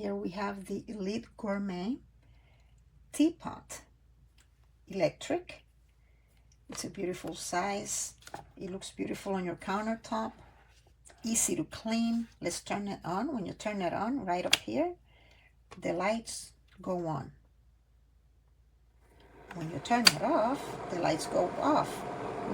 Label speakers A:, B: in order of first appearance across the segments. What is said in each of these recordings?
A: Here we have the Elite Gourmet teapot, electric. It's a beautiful size. It looks beautiful on your countertop. Easy to clean. Let's turn it on. When you turn it on, right up here, the lights go on. When you turn it off, the lights go off.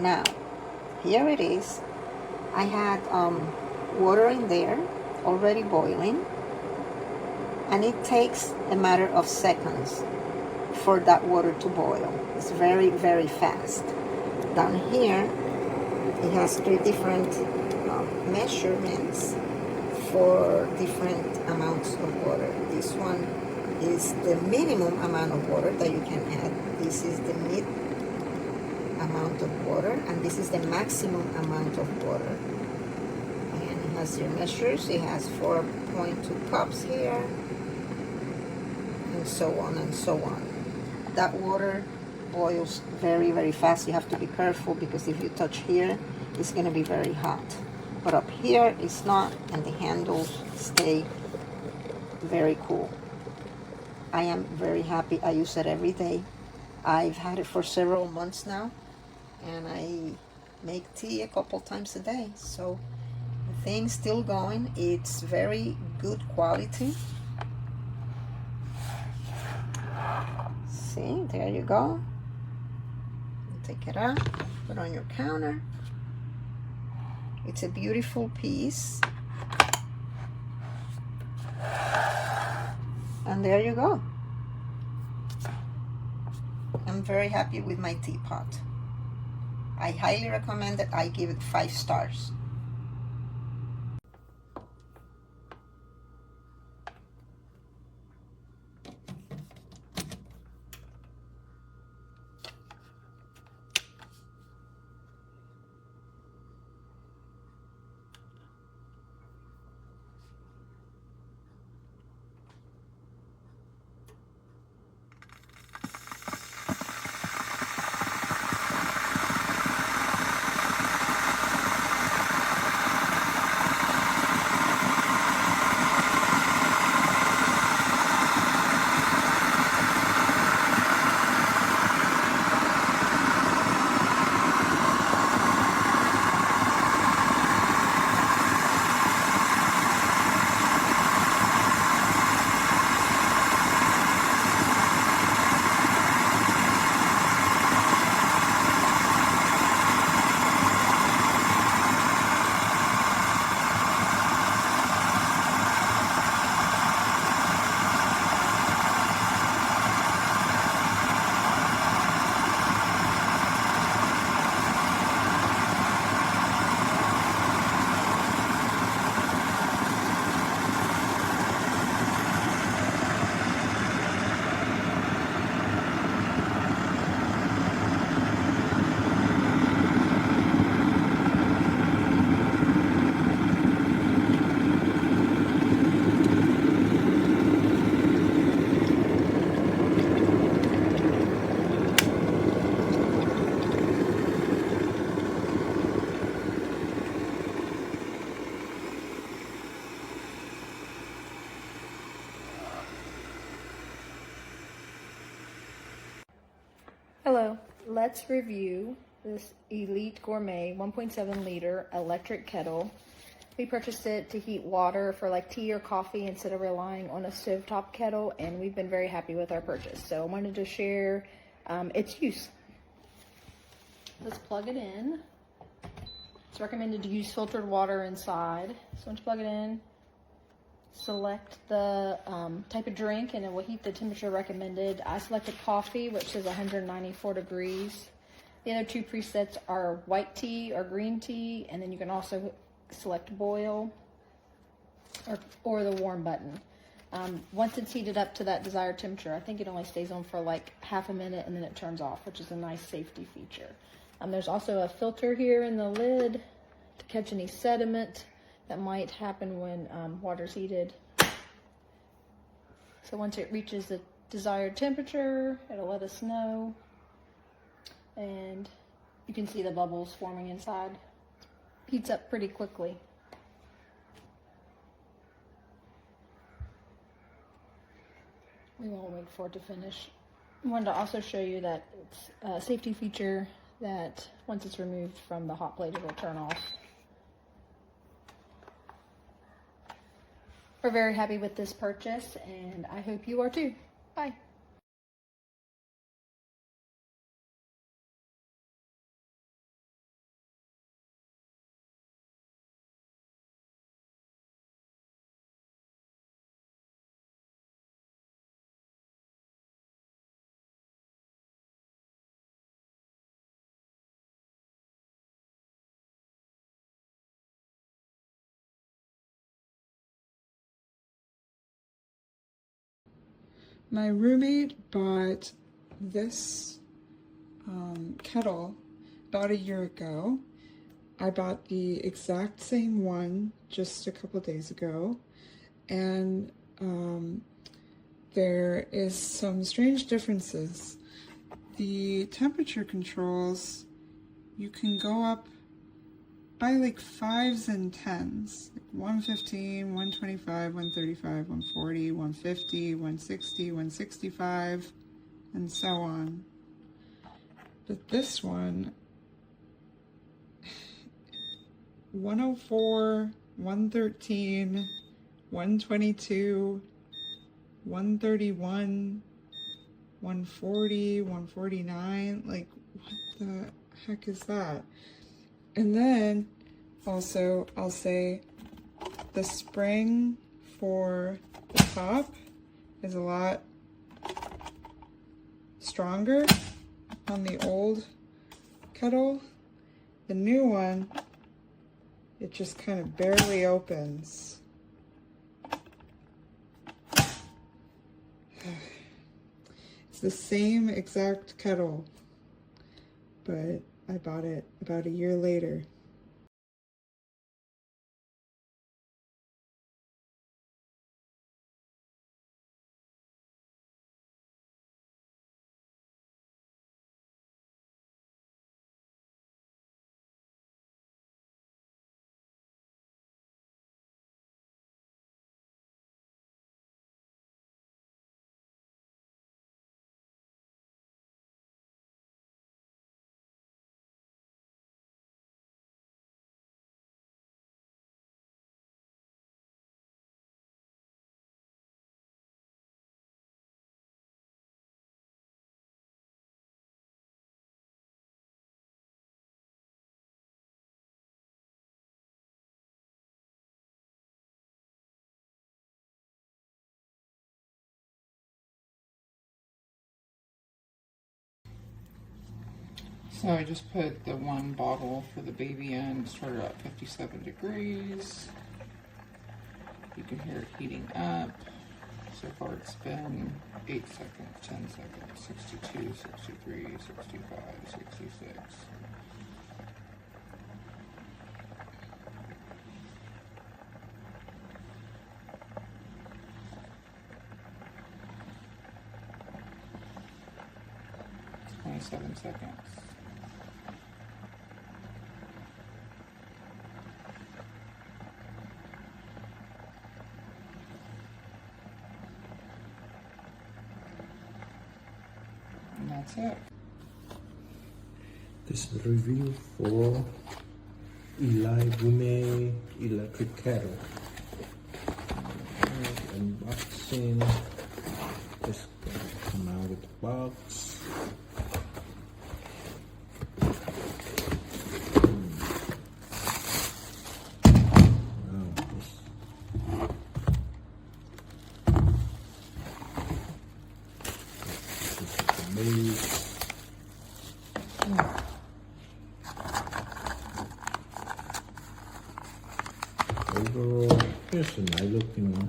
A: Now, here it is. I had water in there already boiling, and it takes a matter of seconds for that water to boil. It's very, very fast. Down here, it has 3 different measurements for different amounts of water. This one is the minimum amount of water that you can add. This is the mid amount of water, and this is the maximum amount of water. And it has your measures. It has 4.2 cups here, and so on and so on. That water boils very, very fast. You have to be careful because if you touch here, it's going to be very hot. But up here, it's not, and the handles stay very cool. I am very happy. I use it every day. I've had it for several months now, and I make tea a couple times a day. So the thing's still going. It's very good quality. See, there you go. Take it out, put it on your counter. It's a beautiful piece. And there you go. I'm very happy with my teapot. I highly recommend it. I give it 5 stars.
B: Hello, let's review this Elite Gourmet 1.7 liter electric kettle. We purchased it to heat water for like tea or coffee instead of relying on a stovetop kettle, and we've been very happy with our purchase. So I wanted to share its use. Let's plug it in. It's recommended to use filtered water inside. So once you plug it in, select the type of drink, and it will heat the temperature recommended. I selected coffee, which is 194 degrees. The other 2 presets are white tea or green tea, and then you can also select boil or the warm button. Once it's heated up to that desired temperature, I think it only stays on for like half a minute and then it turns off, which is a nice safety feature. There's also a filter here in the lid to catch any sediment that might happen when water's heated. So once it reaches the desired temperature, it'll let us know. And you can see the bubbles forming inside. Heats up pretty quickly. We won't wait for it to finish. I wanted to also show you that it's a safety feature that once it's removed from the hot plate, it will turn off. We're very happy with this purchase, and I hope you are too. Bye.
C: My roommate bought this kettle about a year ago. I bought the exact same one just a couple days ago, and there is some strange differences. The temperature controls, you can go up by like 5s and 10s, like 115, 125, 135, 140, 150, 160, 165, and so on. But this one, 104, 113, 122, 131, 140, 149, like what the heck is that? And then also I'll say the spring for the top is a lot stronger on the old kettle. The new one, it just kind of barely opens. It's the same exact kettle, but I bought it about a year later.
D: So I just put the one bottle for the baby in, started at 57 degrees. You can hear it heating up. So far it's been 8 seconds, 10 seconds, 62, 63, 65, 66. Seconds. And that's it.
E: This is the review for Eli Gourmet electric kettle. Unboxing. Just gonna come out of the box. Overall, here's a nice looking one.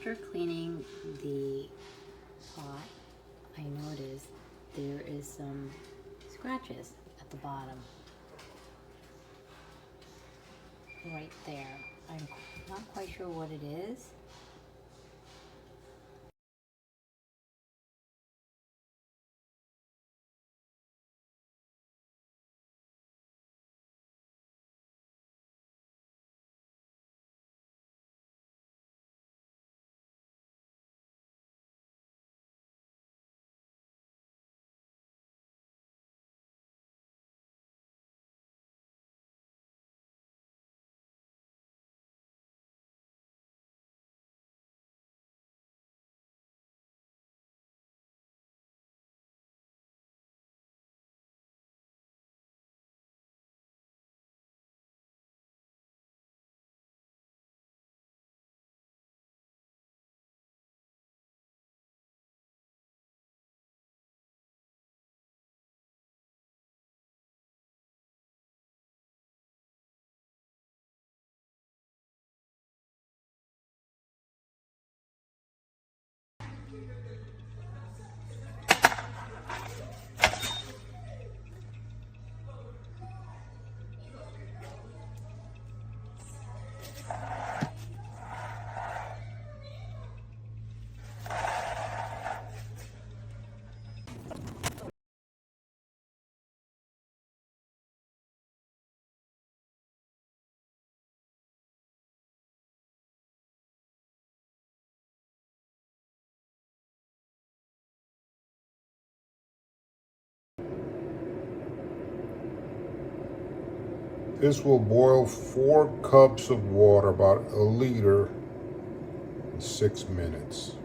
F: after cleaning the pot, I noticed there is some scratches at the bottom. Right there. I'm not quite sure what it is.
G: This will boil 4 cups of water, about a liter, in 6 minutes.